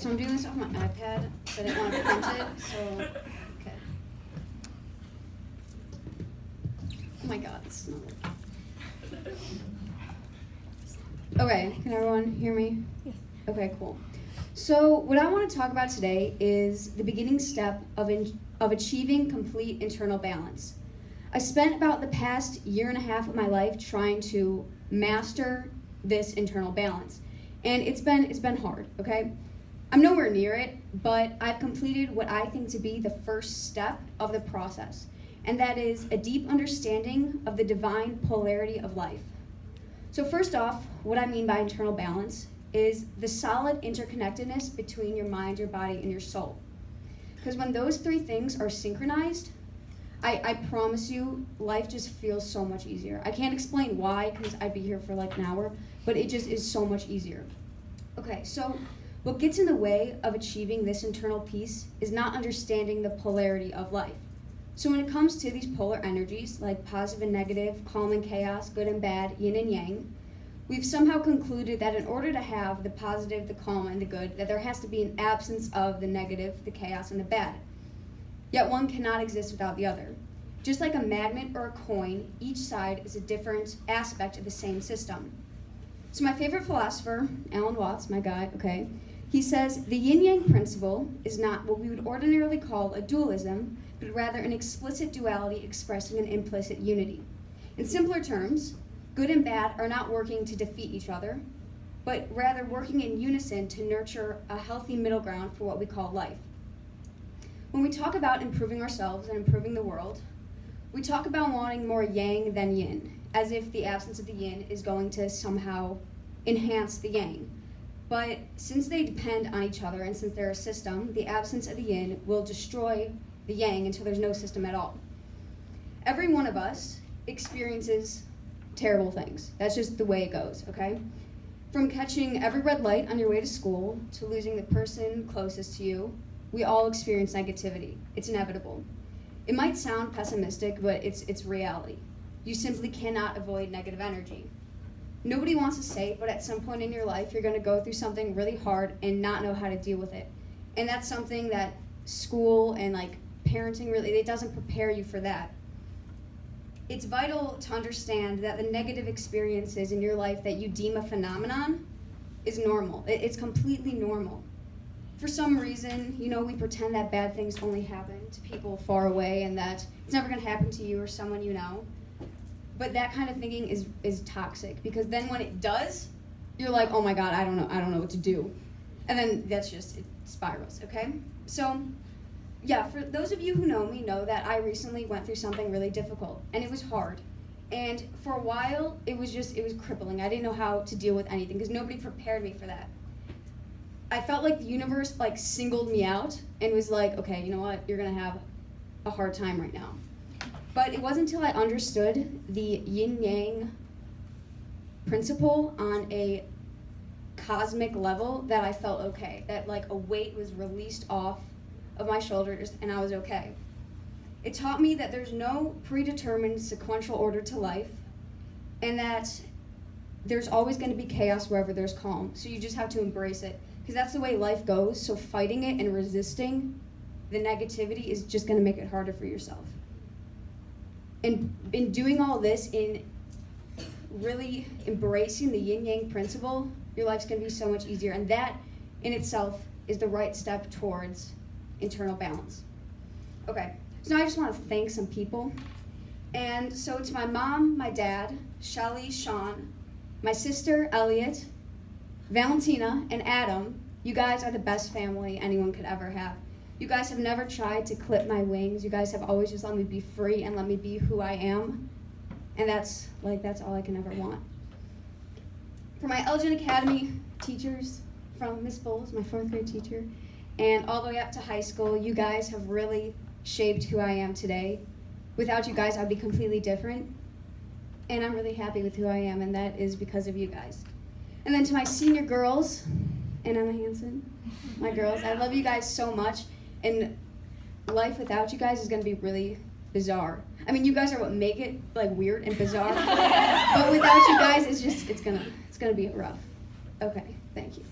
So I'm doing this off my iPad, but I didn't want to print it, so, okay. Oh my god, this is not working. Okay, can everyone hear me? Yes. Okay, cool. So what I want to talk about today is the beginning step of achieving complete internal balance. I spent about the past year and a half of my life trying to master this internal balance. And it's been hard, okay? I'm nowhere near it, but I've completed what I think to be the first step of the process, and that is a deep understanding of the divine polarity of life. So first off, what I mean by internal balance is the solid interconnectedness between your mind, your body, and your soul. Because when those three things are synchronized, I promise you, life just feels so much easier. I can't explain why, because I'd be here for like an hour, but it just is so much easier. Okay, so what gets in the way of achieving this internal peace is not understanding the polarity of life. So when it comes to these polar energies, like positive and negative, calm and chaos, good and bad, yin and yang, we've somehow concluded that in order to have the positive, the calm, and the good, that there has to be an absence of the negative, the chaos, and the bad. Yet one cannot exist without the other. Just like a magnet or a coin, each side is a different aspect of the same system. So my favorite philosopher, Alan Watts, my guy, okay, he says, the yin-yang principle is not what we would ordinarily call a dualism, but rather an explicit duality expressing an implicit unity. In simpler terms, good and bad are not working to defeat each other, but rather working in unison to nurture a healthy middle ground for what we call life. When we talk about improving ourselves and improving the world, we talk about wanting more yang than yin, as if the absence of the yin is going to somehow enhance the yang. But since they depend on each other and since they're a system, the absence of the yin will destroy the yang until there's no system at all. Every one of us experiences terrible things. That's just the way it goes, okay? From catching every red light on your way to school to losing the person closest to you, we all experience negativity. It's inevitable. It might sound pessimistic, but it's reality. You simply cannot avoid negative energy. Nobody wants to say it, but at some point in your life, you're going to go through something really hard and not know how to deal with it. And that's something that school and like parenting really, it doesn't prepare you for that. It's vital to understand that the negative experiences in your life that you deem a phenomenon is normal. It's completely normal. For some reason, we pretend that bad things only happen to people far away and that it's never going to happen to you or someone you know. But that kind of thinking is toxic, because then when it does, you're like, oh my god, I don't know what to do. And then that's just, it spirals, okay? So, yeah, for those of you who know me know that I recently went through something really difficult, and it was hard. And for a while, it was crippling. I didn't know how to deal with anything, because nobody prepared me for that. I felt like the universe, singled me out and was like, okay, you know what, you're gonna have a hard time right now. But it wasn't until I understood the yin-yang principle on a cosmic level that I felt okay, that a weight was released off of my shoulders and I was okay. It taught me that there's no predetermined sequential order to life, and that there's always going to be chaos wherever there's calm. So you just have to embrace it, because that's the way life goes. So fighting it and resisting the negativity is just going to make it harder for yourself. And in doing all this, in really embracing the yin-yang principle, your life's going to be so much easier. And that in itself is the right step towards internal balance. Okay, so now I just want to thank some people. And so to my mom, my dad, Shelly, Sean, my sister, Elliot, Valentina, and Adam, you guys are the best family anyone could ever have. You guys have never tried to clip my wings. You guys have always just let me be free and let me be who I am. And that's all I can ever want. For my Elgin Academy teachers, from Miss Bowles, my 4th grade teacher, and all the way up to high school, you guys have really shaped who I am today. Without you guys, I'd be completely different. And I'm really happy with who I am, and that is because of you guys. And then to my senior girls, and Emma Hansen, my girls, I love you guys so much. And life without you guys is going to be really bizarre. I mean, you guys are what make it weird and bizarre. But without you guys, it's gonna be rough. Okay, thank you.